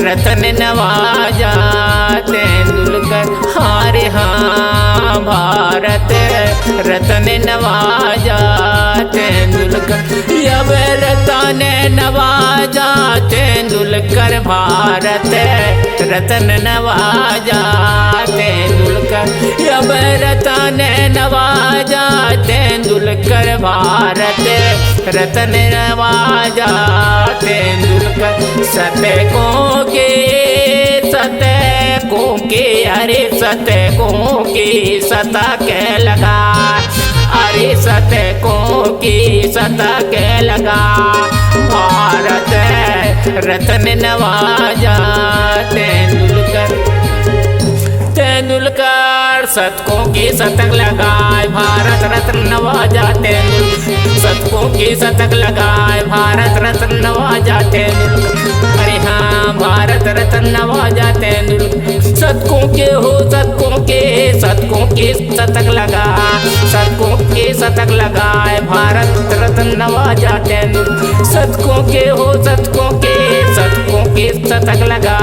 रतन नवाजा तेंदुलकर, हारे हाँ भारत रतन नवाजा तेंदुलकर, अब रतन नवाजा तेंदुलकर, भारत रतन नवाजा तेंदुलकर, अब रतन नवाजा तेंदुलकर, भारत रतन नवाजा तेंदुलकर, शतकों के अरे शतकों की शतक लगा, अरे शतकों की शतक लगा, भारत रतन नवाजा तेंदुलकर, तेंदुलकर शतकों की शतक लगाए, भारत रत्न नवाजा तेंदुलकर, शतकों की शतक लगाए, भारत रत्न नवाजा तेंदुलकर, अरे हाँ भारत रत्न नवाजा तेंदुलकर, शतकों के हो शतकों के शतक लगा, शतकों के शतक लगाए, भारत रत्न नवाजा तेंदुलकर, शतकों के हो शतकों के शतक लगा,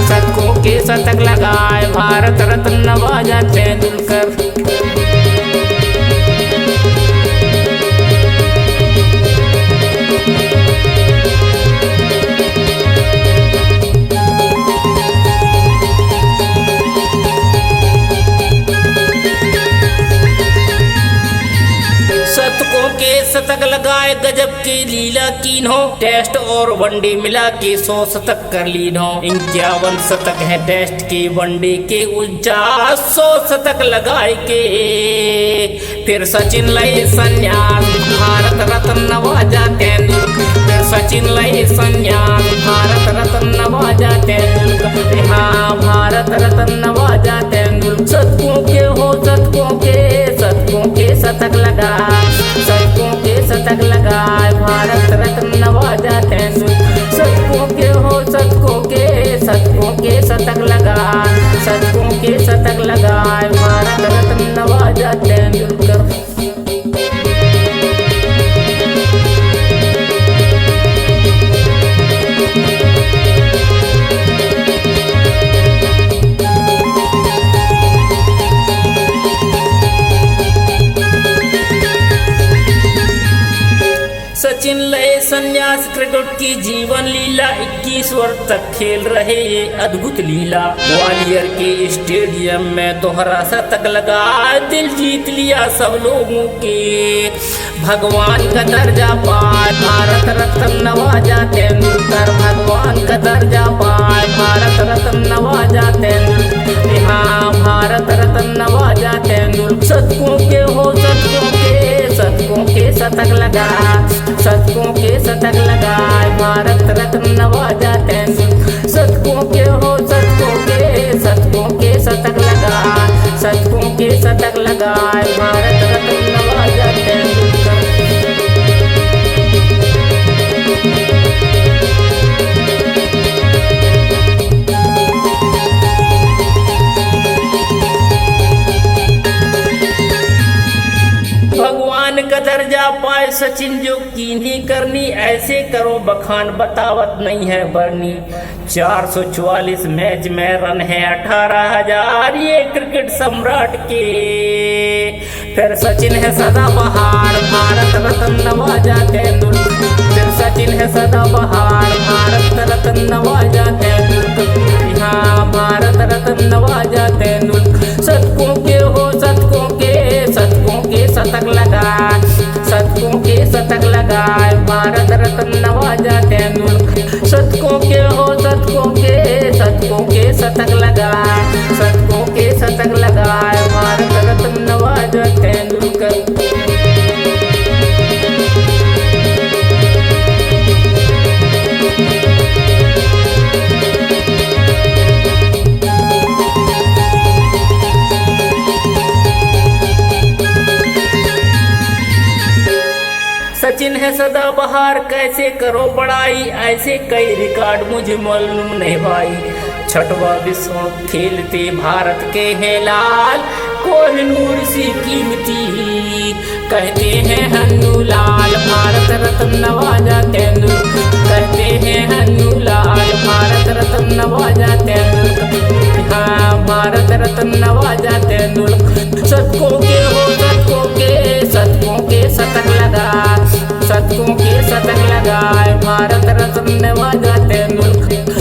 शतकों के शतक लगाए, भारत रत्न नवाजा तेंदुलकर। शतकों के शतक लगाए, गजब की लीला कीन हो, टेस्ट और वनडे मिला के 100 शतक कर लीन हो, 51 शतक है टेस्ट के वनडे के, 100 शतक लगाए के, फिर सचिन लय संन्यास, भारत रत्न नवाजा तेंदुलकर, फिर सचिन लय संन्यास, भारत रत्न नवाजा तेंदुलकर, हाँ भारत रत्न नवाजा तेंदुलकर, शतकों के हो शतकों के शतक लगा, शतकों के शतक लगाए, भारत रत्न नवाजा तेंदुलकर, शतकों के हो शतकों के शतक लगा, शतकों के शतक लगाए, भारत रत्न नवाजा तेंदुलकर। सचिन लय संन्यास क्रिकेट की जीवन लीला, 21 वर्ष तक खेल रहे ये अद्भुत लीला, ग्वालियर के स्टेडियम में दोहरा शतक लगा, दिल जीत लिया सब लोगों के, भगवान का दर्जा पाए, भारत रत्न नवाजा तेंदुलकर, भगवान का दर्जा पाए, भारत रत्न नवाजा तेंदुलकर, हाँ भारत रत्न नवाजा तेंदुलकर, शतकों के हो शतकों के शतक लगा, शतकों के शतक लगाए, भारत रत्न नवाजा तेंदुलकर, शतकों के हो शतकों के शतक लगा, शतकों के शतक लगाए, भारत रत्न नवाजा तेंदुलकर। भगवान का दर्जा पाए सचिन जो कीन्ही करनी, ऐसे करो बखान बतावत नहीं है बरनी, 444 मैच में रन है 18,000 ये क्रिकेट सम्राट के, फिर सचिन है सदाबहार, भारत रत्न नवाजा तेंदुलकर, फिर सचिन है सदाबहार, भारत रत्न नवाजा तेंदुलकर, हाँ भारत रत्न नवाजा तेंदुलकर, शतकों के हो शतकों के शतक लगा, शतकों के शतक लगाए, भारत रत्न नवाजा तेंदुलकर, शतकों के हो शतकों के शतक लगाए, शतकों के शतक लगाए, भारत रत्न नवाजा तेंदुलकर। हैं सदा बहार, कैसे करो बड़ाई, ऐसे कई रिकॉर्ड मुझे मालूम नहीं भाई। छठवा विश्व खेलते भारत के हैं लाल, कोहिनूर सी कीमती कहते हैं हन्नू लाल, भारत रत्न नवाजा तेंदुलकर कहते हैं हन्नू लाल, भारत रत्न नवाजा तेंदुलकर, हाँ भारत रत्न नवाजा तेंदुलकर। शतकों के हो शतकों के, शतकों के शतक लगा, शतकों के शतक लगाए, भारत रत्न नवाजा तेंदुलकर।